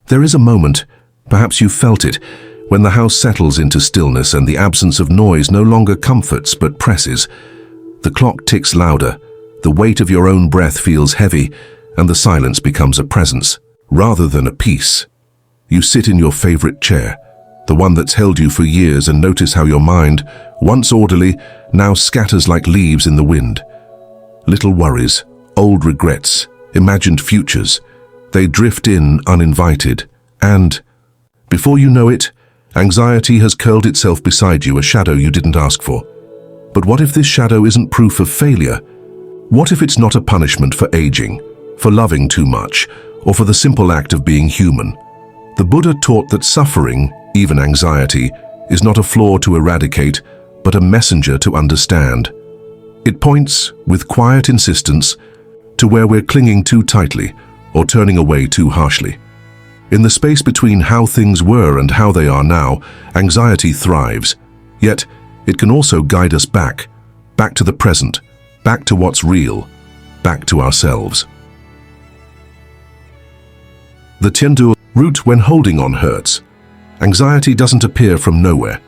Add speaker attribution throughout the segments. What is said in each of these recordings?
Speaker 1: There is a moment, perhaps you've felt it, when the house settles into stillness and the absence of noise no longer comforts but presses. The clock ticks louder, the weight of your own breath feels heavy, and the silence becomes a presence, rather than a peace. You sit in your favorite chair, the one that's held you for years, and notice how your mind, once orderly, now scatters like leaves in the wind. Little worries, old regrets, imagined futures, they drift in uninvited, and, before you know it, anxiety has curled itself beside you, a shadow you didn't ask for. But what if this shadow isn't proof of failure? What if it's not a punishment for aging, for loving too much, or for the simple act of being human? The Buddha taught that suffering, even anxiety, is not a flaw to eradicate, but a messenger to understand. It points, with quiet insistence, to where we're clinging too tightly or turning away too harshly. In the space between how things were and how they are now, anxiety thrives, yet it can also guide us back to the present, back to what's real, back to ourselves. The Tiandu root when holding on hurts. Anxiety doesn't appear from nowhere.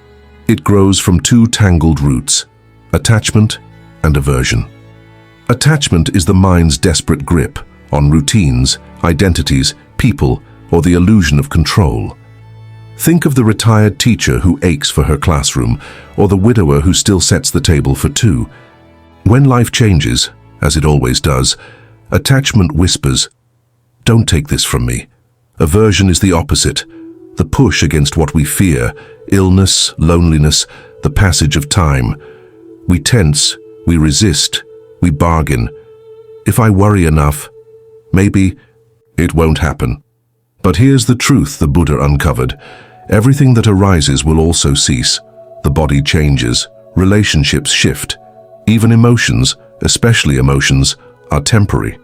Speaker 1: It grows from two tangled roots, attachment and aversion. Attachment is the mind's desperate grip on routines, identities, people, or the illusion of control. Think of the retired teacher who aches for her classroom, or the widower who still sets the table for two. When life changes, as it always does, attachment whispers, "Don't take this from me." Aversion is the opposite, the push against what we fear, illness, loneliness, the passage of time. We tense, we resist, we bargain. If I worry enough, maybe it won't happen. But here's the truth the Buddha uncovered. Everything that arises will also cease. The body changes, relationships shift. Even emotions, especially emotions, are temporary.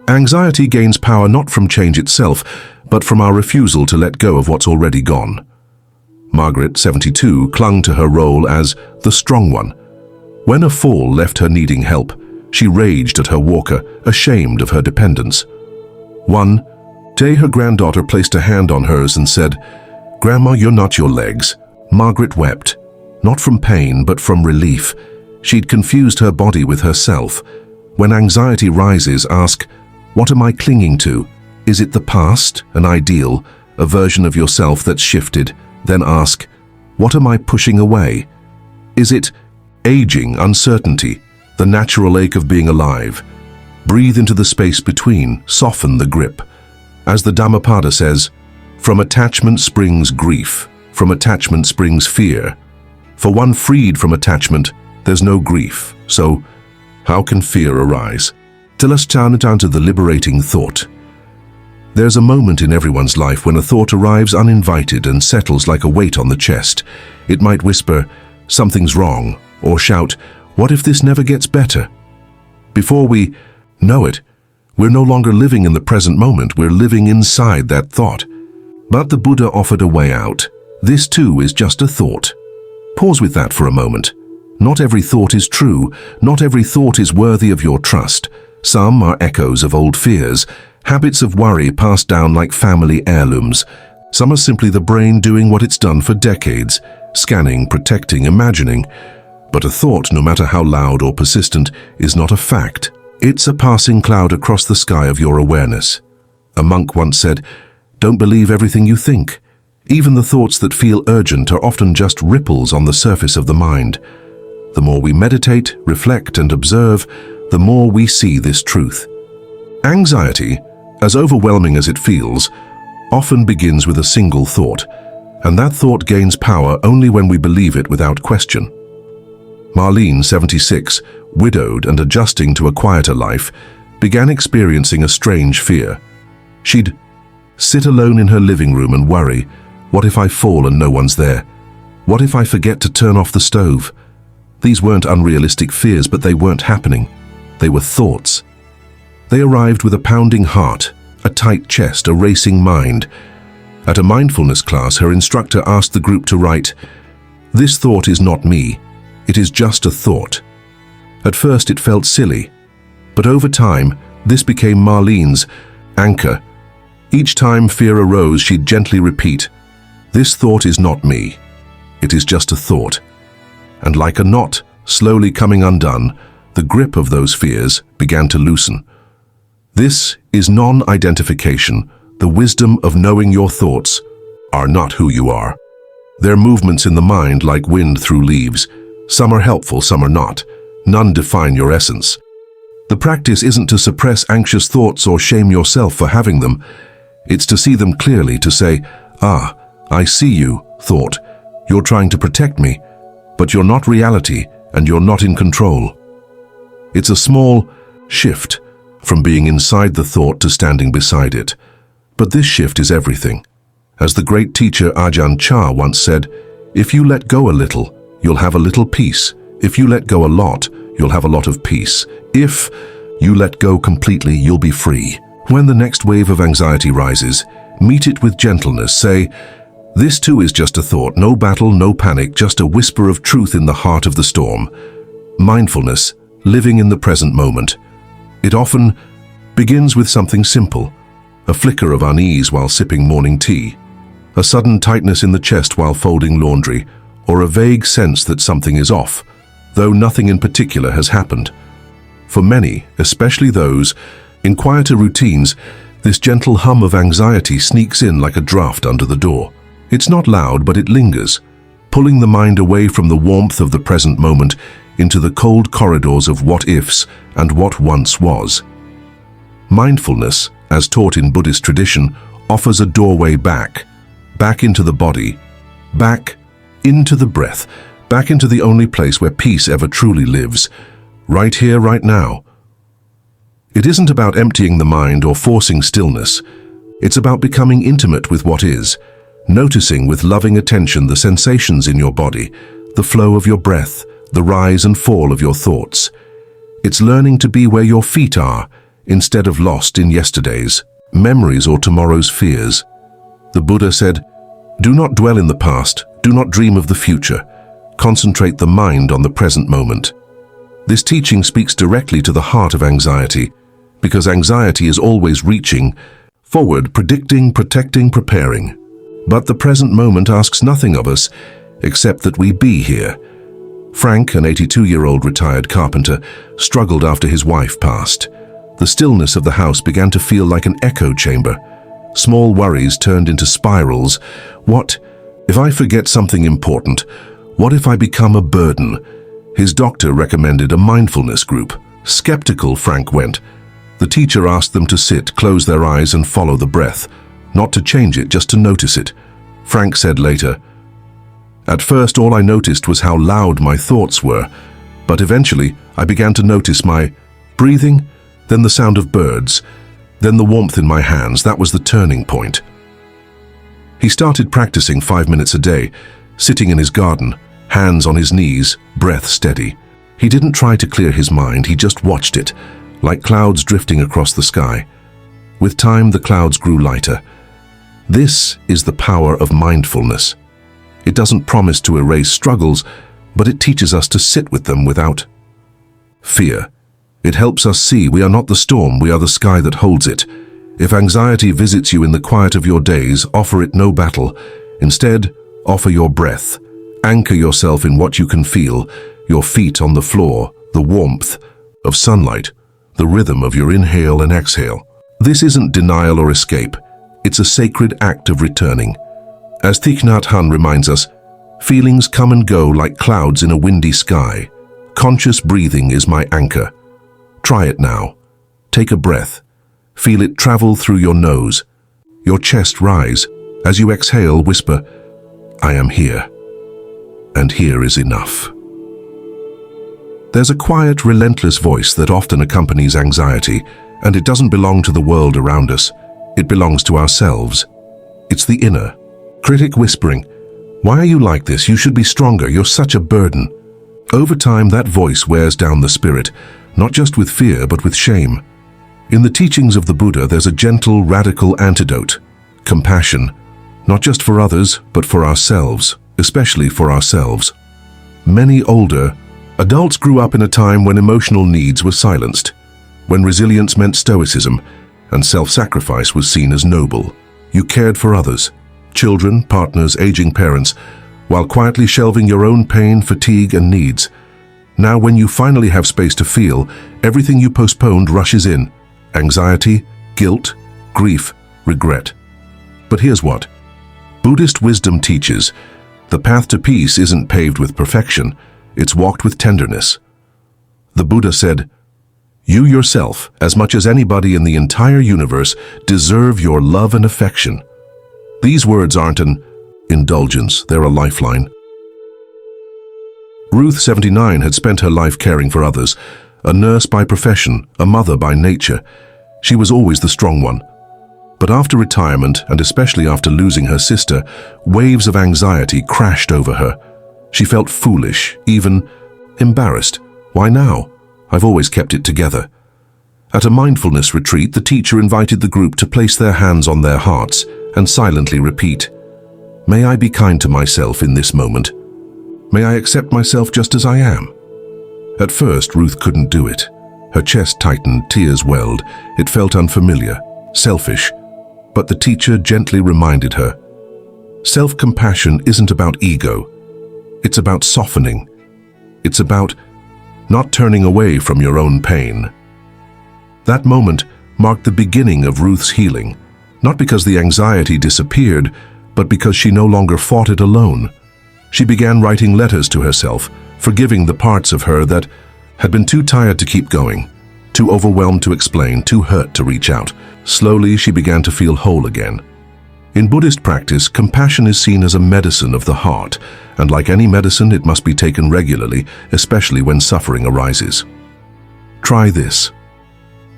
Speaker 1: Anxiety gains power not from change itself, but from our refusal to let go of what's already gone. Margaret, 72, clung to her role as the strong one. When a fall left her needing help, she raged at her walker, ashamed of her dependence. One day, her granddaughter placed a hand on hers and said, "Grandma, you're not your legs." Margaret wept, not from pain, but from relief. She'd confused her body with herself. When anxiety rises, ask, what am I clinging to? Is it the past, an ideal, a version of yourself that's shifted? Then ask, what am I pushing away? Is it aging, uncertainty, the natural ache of being alive? Breathe into the space between, soften the grip. As the Dhammapada says, from attachment springs grief, from attachment springs fear. For one freed from attachment, there's no grief. So, how can fear arise? Let's turn down to the liberating thought. There's a moment in everyone's life when a thought arrives uninvited and settles like a weight on the chest. It might whisper, something's wrong, or shout, what if this never gets better? Before we know it, we're no longer living in the present moment, we're living inside that thought. But the Buddha offered a way out. This too is just a thought. Pause with that for a moment. Not every thought is true, not every thought is worthy of your trust. Some are echoes of old fears, habits of worry passed down like family heirlooms. Some are simply the brain doing what it's done for decades, scanning, protecting, imagining. But a thought, no matter how loud or persistent, is not a fact. It's a passing cloud across the sky of your awareness. A monk once said, "Don't believe everything you think. Even the thoughts that feel urgent are often just ripples on the surface of the mind." The more we meditate, reflect, and observe, the more we see this truth. Anxiety, as overwhelming as it feels, often begins with a single thought, and that thought gains power only when we believe it without question. Marlene, 76, widowed and adjusting to a quieter life, began experiencing a strange fear. She'd sit alone in her living room and worry, what if I fall and no one's there? What if I forget to turn off the stove? These weren't unrealistic fears, but they weren't happening. They were thoughts. They arrived with a pounding heart, a tight chest, a racing mind. At a mindfulness class, her instructor asked the group to write, "This thought is not me. It is just a thought." At first it felt silly, but over time, this became Marlene's anchor. Each time fear arose, she'd gently repeat, "This thought is not me. It is just a thought." And like a knot slowly coming undone, the grip of those fears began to loosen. This is non-identification, the wisdom of knowing your thoughts are not who you are. They're movements in the mind like wind through leaves. Some are helpful, some are not. None define your essence. The practice isn't to suppress anxious thoughts or shame yourself for having them. It's to see them clearly, to say, "Ah, I see you, thought. You're trying to protect me, but you're not reality and you're not in control." It's a small shift from being inside the thought to standing beside it. But this shift is everything. As the great teacher Ajahn Chah once said, "If you let go a little, you'll have a little peace. If you let go a lot, you'll have a lot of peace. If you let go completely, you'll be free." When the next wave of anxiety rises, meet it with gentleness. Say, "This too is just a thought, no battle, no panic, just a whisper of truth in the heart of the storm." Mindfulness, living in the present moment. It often begins with something simple, a flicker of unease while sipping morning tea, a sudden tightness in the chest while folding laundry, or a vague sense that something is off, though nothing in particular has happened. For many, especially those in quieter routines, this gentle hum of anxiety sneaks in like a draft under the door. It's not loud, but it lingers, pulling the mind away from the warmth of the present moment into the cold corridors of what-ifs and what once was. Mindfulness, as taught in Buddhist tradition, offers a doorway back into the body, back into the breath, back into the only place where peace ever truly lives, right here, right now. It isn't about emptying the mind or forcing stillness. It's about becoming intimate with what is, noticing with loving attention the sensations in your body, the flow of your breath, the rise and fall of your thoughts. It's learning to be where your feet are, instead of lost in yesterday's memories or tomorrow's fears. The Buddha said, "Do not dwell in the past, do not dream of the future. Concentrate the mind on the present moment." This teaching speaks directly to the heart of anxiety, because anxiety is always reaching forward, predicting, protecting, preparing. But the present moment asks nothing of us except that we be here. Frank, an 82-year-old retired carpenter, struggled after his wife passed. The stillness of the house began to feel like an echo chamber. Small worries turned into spirals. What if I forget something important? What if I become a burden? His doctor recommended a mindfulness group. Skeptical, Frank went. The teacher asked them to sit, close their eyes and follow the breath. Not to change it, just to notice it. Frank said later, "At first all I noticed was how loud my thoughts were, but eventually I began to notice my breathing, then the sound of birds, then the warmth in my hands. That was the turning point." He started practicing 5 minutes a day, sitting in his garden, hands on his knees, breath steady. He didn't try to clear his mind, he just watched it, like clouds drifting across the sky. With time, the clouds grew lighter. This is the power of mindfulness. It doesn't promise to erase struggles, but it teaches us to sit with them without fear. It helps us see we are not the storm, we are the sky that holds it. If anxiety visits you in the quiet of your days, offer it no battle. Instead, offer your breath. Anchor yourself in what you can feel, your feet on the floor, the warmth of sunlight, the rhythm of your inhale and exhale. This isn't denial or escape. It's a sacred act of returning. As Thich Nhat Hanh reminds us, feelings come and go like clouds in a windy sky. Conscious breathing is my anchor. Try it now. Take a breath. Feel it travel through your nose. Your chest rise. As you exhale, whisper, "I am here. And here is enough." There's a quiet, relentless voice that often accompanies anxiety, and it doesn't belong to the world around us. It belongs to ourselves. It's the inner critic whispering, "Why are you like this? You should be stronger. You're such a burden." Over time, that voice wears down the spirit, not just with fear, but with shame. In the teachings of the Buddha, there's a gentle, radical antidote: compassion, not just for others, but for ourselves, especially for ourselves. Many older adults grew up in a time when emotional needs were silenced, when resilience meant stoicism, and self-sacrifice was seen as noble. You cared for others, children, partners, aging parents, while quietly shelving your own pain, fatigue, and needs. Now, when you finally have space to feel, everything you postponed rushes in: anxiety, guilt, grief, regret. But here's what Buddhist wisdom teaches: the path to peace isn't paved with perfection, it's walked with tenderness. The Buddha said, "You yourself, as much as anybody in the entire universe, deserve your love and affection." These words aren't an indulgence, they're a lifeline. Ruth, 79, had spent her life caring for others, a nurse by profession, a mother by nature. She was always the strong one. But after retirement, and especially after losing her sister, waves of anxiety crashed over her. She felt foolish, even embarrassed. Why now? I've always kept it together. At a mindfulness retreat, the teacher invited the group to place their hands on their hearts and silently repeat, "May I be kind to myself in this moment. May I accept myself just as I am." At first, Ruth couldn't do it. Her chest tightened, tears welled. It felt unfamiliar, selfish. But the teacher gently reminded her, self-compassion isn't about ego. It's about softening. It's about not turning away from your own pain. That moment marked the beginning of Ruth's healing, not because the anxiety disappeared, but because she no longer fought it alone. She began writing letters to herself, forgiving the parts of her that had been too tired to keep going, too overwhelmed to explain, too hurt to reach out. Slowly, she began to feel whole again. In Buddhist practice, compassion is seen as a medicine of the heart, and like any medicine, it must be taken regularly, especially when suffering arises. Try this.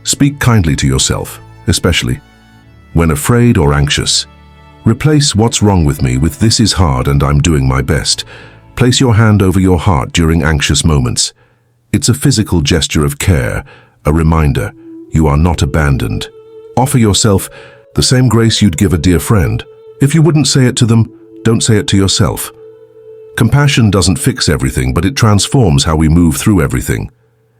Speaker 1: Speak kindly to yourself, especially when afraid or anxious. Replace "what's wrong with me" with "this is hard and I'm doing my best." Place your hand over your heart during anxious moments. It's a physical gesture of care, a reminder you are not abandoned. Offer yourself the same grace you'd give a dear friend. If you wouldn't say it to them, don't say it to yourself. Compassion doesn't fix everything, but it transforms how we move through everything.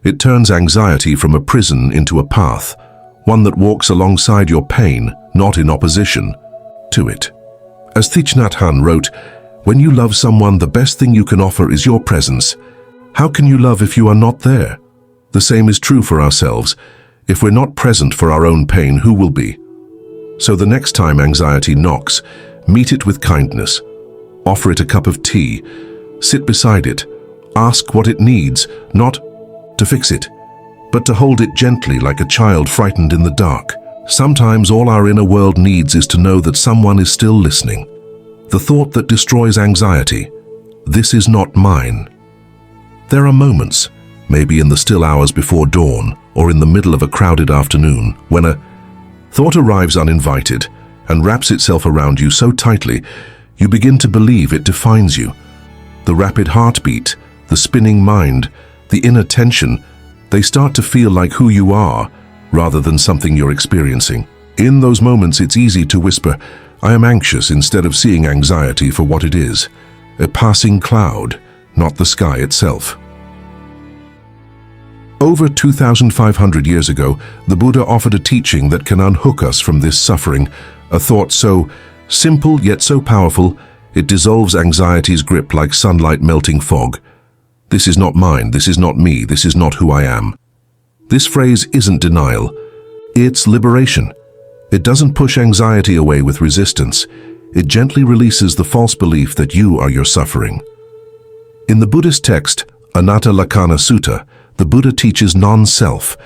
Speaker 1: It turns anxiety from a prison into a path, one that walks alongside your pain, not in opposition to it. As Thich Nhat Hanh wrote, "When you love someone, the best thing you can offer is your presence. How can you love if you are not there?" The same is true for ourselves. If we're not present for our own pain, who will be? So the next time anxiety knocks, meet it with kindness. Offer it a cup of tea. Sit beside it. Ask what it needs, not to fix it, but to hold it gently like a child frightened in the dark. Sometimes all our inner world needs is to know that someone is still listening. The thought that destroys anxiety: this is not mine. There are moments, maybe in the still hours before dawn or in the middle of a crowded afternoon, when a thought arrives uninvited and wraps itself around you so tightly you begin to believe it defines you. The rapid heartbeat, the spinning mind, the inner tension, they start to feel like who you are rather than something you're experiencing. In those moments, it's easy to whisper, "I am anxious," instead of seeing anxiety for what it is, a passing cloud, not the sky itself. Over 2,500 years ago, the Buddha offered a teaching that can unhook us from this suffering, a thought so simple yet so powerful, it dissolves anxiety's grip like sunlight melting fog. This is not mine, this is not me, this is not who I am. This phrase isn't denial, it's liberation. It doesn't push anxiety away with resistance. It gently releases the false belief that you are your suffering. In the Buddhist text, Anatta Lakkhana Sutta, the Buddha teaches non-self,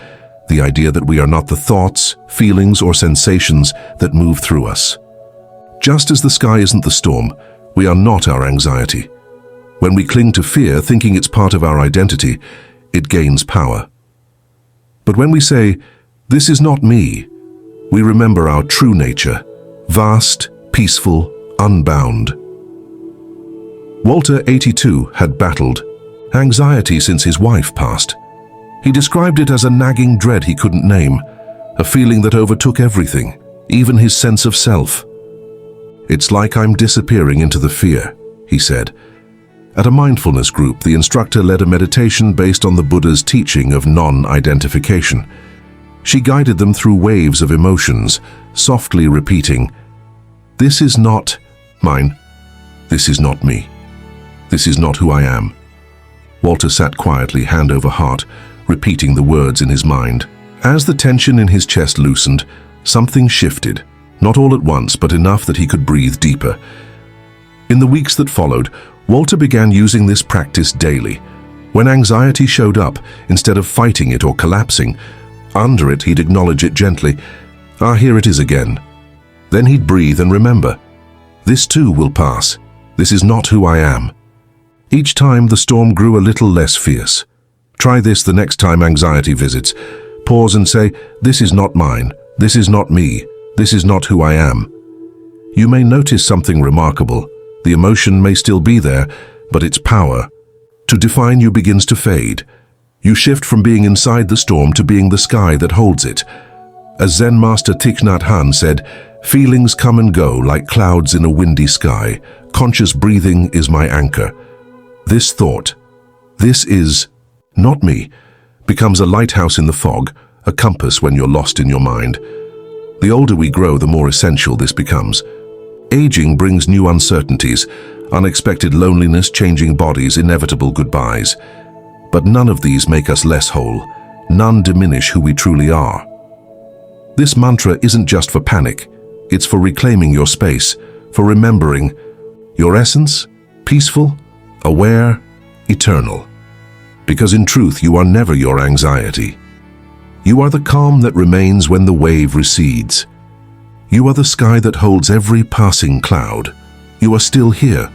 Speaker 1: the idea that we are not the thoughts, feelings, or sensations that move through us. Just as the sky isn't the storm, we are not our anxiety. When we cling to fear, thinking it's part of our identity, it gains power. But when we say, "This is not me," we remember our true nature, vast, peaceful, unbound. Walter, 82, had battled anxiety since his wife passed. He described it as a nagging dread he couldn't name, a feeling that overtook everything, even his sense of self. "It's like I'm disappearing into the fear," he said. At a mindfulness group, the instructor led a meditation based on the Buddha's teaching of non-identification. She guided them through waves of emotions, softly repeating, "This is not mine. This is not me. This is not who I am." Walter sat quietly, hand over heart, repeating the words in his mind. As the tension in his chest loosened, something shifted, not all at once, but enough that he could breathe deeper. In the weeks that followed, Walter began using this practice daily. When anxiety showed up, instead of fighting it or collapsing, under it he'd acknowledge it gently. "Ah, here it is again." Then he'd breathe and remember, "This too will pass. This is not who I am." Each time the storm grew a little less fierce. Try this the next time anxiety visits. Pause and say, "This is not mine. This is not me. This is not who I am." You may notice something remarkable. The emotion may still be there, but its power to define you begins to fade. You shift from being inside the storm to being the sky that holds it. As Zen master Thich Nhat Hanh said, "Feelings come and go like clouds in a windy sky. Conscious breathing is my anchor." This thought, "This is not me," becomes a lighthouse in the fog, a compass when you're lost in your mind. The older we grow, the more essential this becomes. Aging brings new uncertainties, unexpected loneliness, changing bodies, inevitable goodbyes. But none of these make us less whole. None diminish who we truly are. This mantra isn't just for panic. It's for reclaiming your space, for remembering your essence, peaceful, aware, eternal. Because in truth, you are never your anxiety. You are the calm that remains when the wave recedes. You are the sky that holds every passing cloud. You are still here.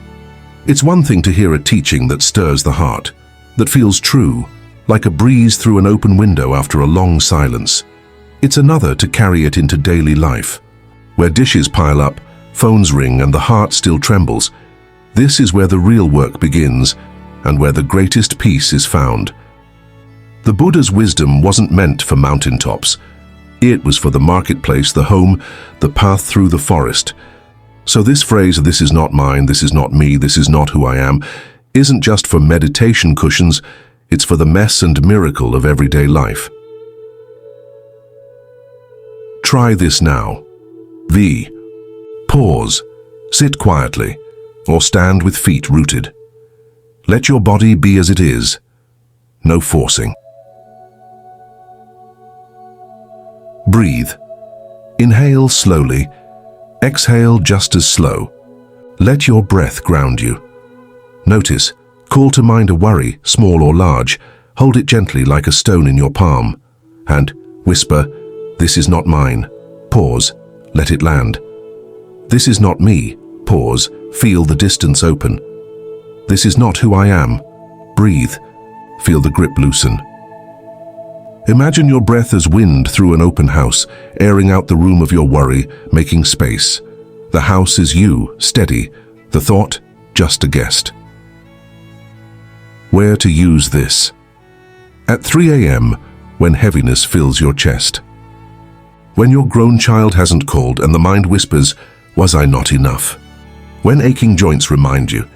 Speaker 1: It's one thing to hear a teaching that stirs the heart, that feels true, like a breeze through an open window after a long silence. It's another to carry it into daily life, where dishes pile up, phones ring, and the heart still trembles. This is where the real work begins, and where the greatest peace is found. The Buddha's wisdom wasn't meant for mountaintops. It was for the marketplace, the home, the path through the forest. So this phrase, "This is not mine, this is not me, this is not who I am," isn't just for meditation cushions, it's for the mess and miracle of everyday life. Try this now. Pause, sit quietly, or stand with feet rooted. Let your body be as it is, no forcing. Breathe. Inhale slowly, exhale just as slow. Let your breath ground you. Notice, call to mind a worry, small or large. Hold it gently like a stone in your palm. And whisper, "This is not mine." Pause, let it land. "This is not me." Pause, feel the distance open. "This is not who I am." Breathe, feel the grip loosen. Imagine your breath as wind through an open house, airing out the room of your worry, making space. The house is you, steady. The thought, just a guest. Where to use this? At 3 a.m., when heaviness fills your chest. When your grown child hasn't called and the mind whispers, "Was I not enough?" When aching joints remind you,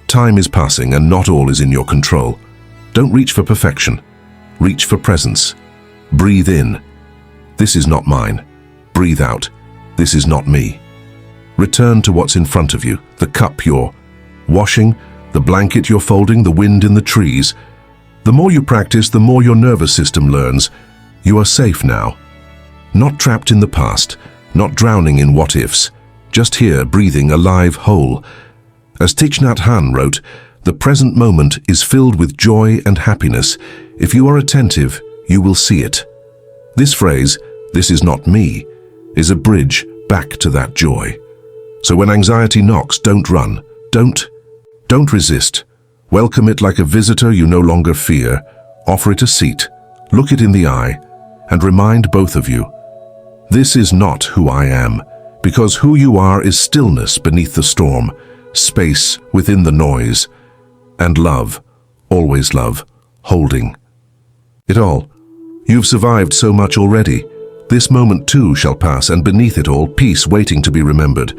Speaker 1: time is passing and not all is in your control. Don't reach for perfection. Reach for presence. Breathe in. "This is not mine." Breathe out. "This is not me." Return to what's in front of you, the cup you're washing, the blanket you're folding, the wind in the trees. The more you practice, the more your nervous system learns. You are safe now. Not trapped in the past, not drowning in what-ifs, just here, breathing, alive, whole. As Thich Nhat Hanh wrote, "The present moment is filled with joy and happiness. If you are attentive, you will see it." This phrase, "This is not me," is a bridge back to that joy. So when anxiety knocks, don't run. Don't resist. Welcome it like a visitor you no longer fear. Offer it a seat. Look it in the eye. And remind both of you, this is not who I am, because who you are is stillness beneath the storm, space within the noise, and love, always love, holding it all. You've survived so much already. This moment too shall pass, and beneath it all, peace waiting to be remembered.